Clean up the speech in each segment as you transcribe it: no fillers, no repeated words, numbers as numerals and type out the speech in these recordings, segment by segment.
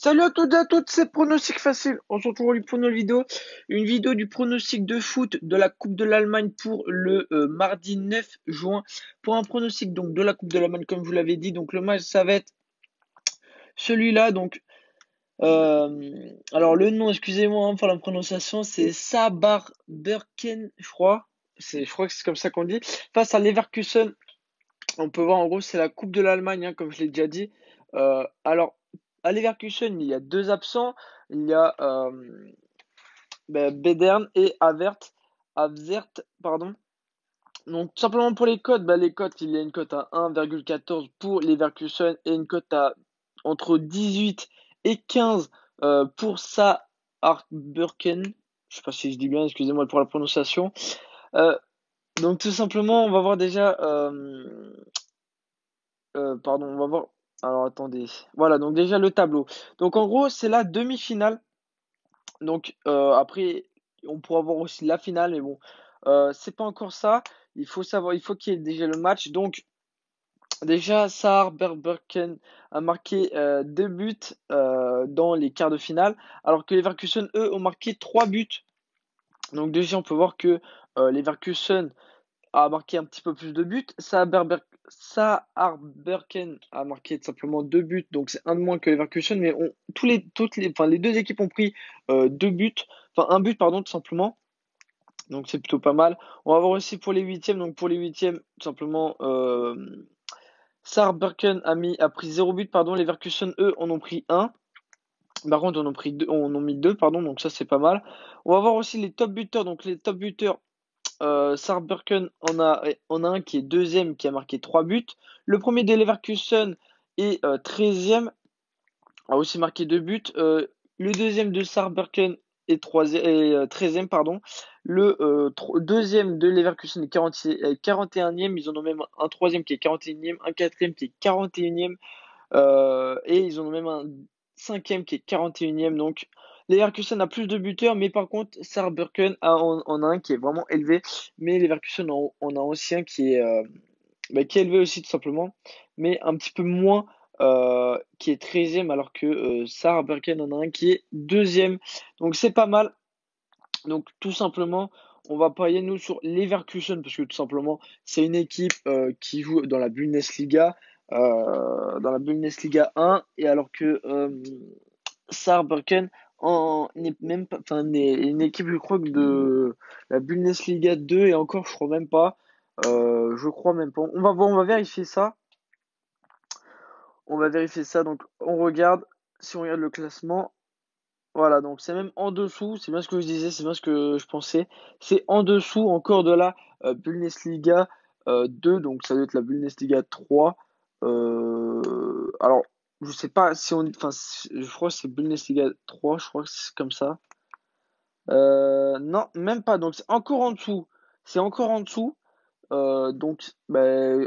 Salut à toutes et à toutes, c'est Pronostic Facile. On se retrouve pour une vidéo. Une vidéo du pronostic de foot de la Coupe de l'Allemagne pour le mardi 9 juin. Pour un pronostic donc de la Coupe de l'Allemagne, comme je vous l'avais dit. Donc le match, ça va être celui-là. Alors le nom, excusez-moi pour la prononciation, c'est Saarbrücken, je crois. Je crois que c'est comme ça qu'on dit. Face à Leverkusen. On peut voir en gros, c'est la Coupe de l'Allemagne, hein, comme je l'ai déjà dit. Alors, à Leverkusen, il y a deux absents. Il y a Bedern et Avzert, pardon. Donc, tout simplement pour les cotes, les cotes, il y a une cote à 1,14 pour Leverkusen et une cote à entre 18 et 15 pour Saarbrücken. Je sais pas si je dis bien, excusez-moi pour la prononciation. Euh, donc, tout simplement, on va voir déjà. Pardon, on va voir. Alors attendez. Voilà, donc déjà le tableau. Donc en gros, c'est la demi-finale. Donc après, on pourra voir aussi la finale, mais bon, c'est pas encore ça. Il faut savoir, il faut qu'il y ait déjà le match. Donc déjà, Saarbrücken a marqué deux buts dans les quarts de finale, alors que les Leverkusen, eux, ont marqué trois buts. Donc déjà, on peut voir que les Leverkusen a marqué un petit peu plus de buts. Saarbrücken a marqué tout simplement deux buts, donc c'est un de moins que Leverkusen, mais enfin, les deux équipes ont pris deux buts, enfin un but, pardon, tout simplement. Donc c'est plutôt pas mal. On va voir aussi pour les huitièmes. Donc pour les huitièmes, tout simplement, Saarbrücken a pris zéro but, pardon. Leverkusen, eux, en ont pris un. Par contre, on en mis deux, pardon, donc ça c'est pas mal. On va voir aussi les top buteurs. Donc les top buteurs, Saarbrücken en a un qui est deuxième, qui a marqué 3 buts. Le premier de Leverkusen est 13e, a aussi marqué 2 buts. Le deuxième de Saarbrücken est, 13e, pardon. Le deuxième de Leverkusen est 41e. Ils en ont même un troisième qui est 41e, un quatrième qui est 41e. Et ils en ont même un cinquième qui est 41e. Donc, Leverkusen a plus de buteurs, mais par contre, Saarbrücken en a un qui est vraiment élevé. Mais Leverkusen en a aussi un qui est élevé aussi, tout simplement. Mais un petit peu moins, qui est 13e, alors que Saarbrücken en a un qui est deuxième. Donc, c'est pas mal. Donc, tout simplement, on va parier, nous, sur Leverkusen, parce que tout simplement, c'est une équipe qui joue dans la Bundesliga 1, et alors que Saarbrücken n'est même pas, enfin, n'est une équipe, je crois, que de la Bundesliga 2, et encore, je crois même pas. Je crois même pas. On va voir, on va vérifier ça. On va vérifier ça. Donc, on regarde, si on regarde le classement. Voilà, donc c'est même en dessous, c'est bien ce que je disais, c'est bien ce que je pensais. C'est en dessous encore de la Bundesliga 2, donc ça doit être la Bundesliga 3. Alors, je sais pas si on. Enfin, je crois que c'est Bundesliga 3, je crois que c'est comme ça. Non, même pas, donc c'est encore en dessous. C'est encore en dessous. Donc,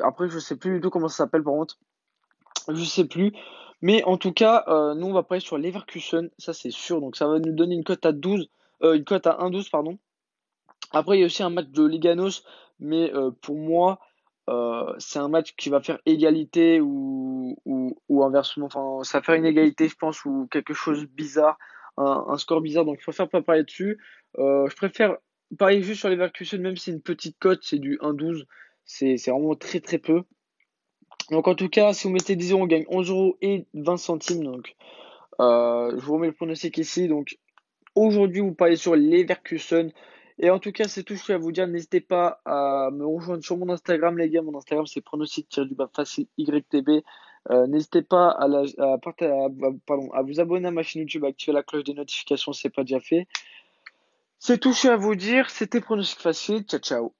après, je sais plus du tout comment ça s'appelle par contre. Je sais plus. Mais en tout cas, nous on va parier sur Leverkusen, ça c'est sûr. Donc ça va nous donner une cote à 12, une cote à 1,12 pardon. Après il y a aussi un match de Liganos, mais pour moi c'est un match qui va faire égalité ou inversement. Enfin, ça va faire une égalité je pense ou quelque chose de bizarre, un score bizarre. Donc je préfère pas parier dessus. Je préfère parier juste sur Leverkusen même si c'est une petite cote, c'est du 1,12. C'est vraiment très très peu. Donc en tout cas, si vous mettez 10 euros, on gagne 11 euros et 20 centimes. Donc je vous remets le pronostic ici. Donc aujourd'hui, vous pariez sur Leverkusen. Et en tout cas, c'est tout ce que j'ai à vous dire. N'hésitez pas à me rejoindre sur mon Instagram, les gars. Mon Instagram, c'est pronostic-facile YTB. N'hésitez pas à vous abonner à ma chaîne YouTube, à activer la cloche des notifications si ce n'est pas déjà fait. C'est tout ce que j'ai à vous dire. C'était Pronostic Facile. Ciao, ciao.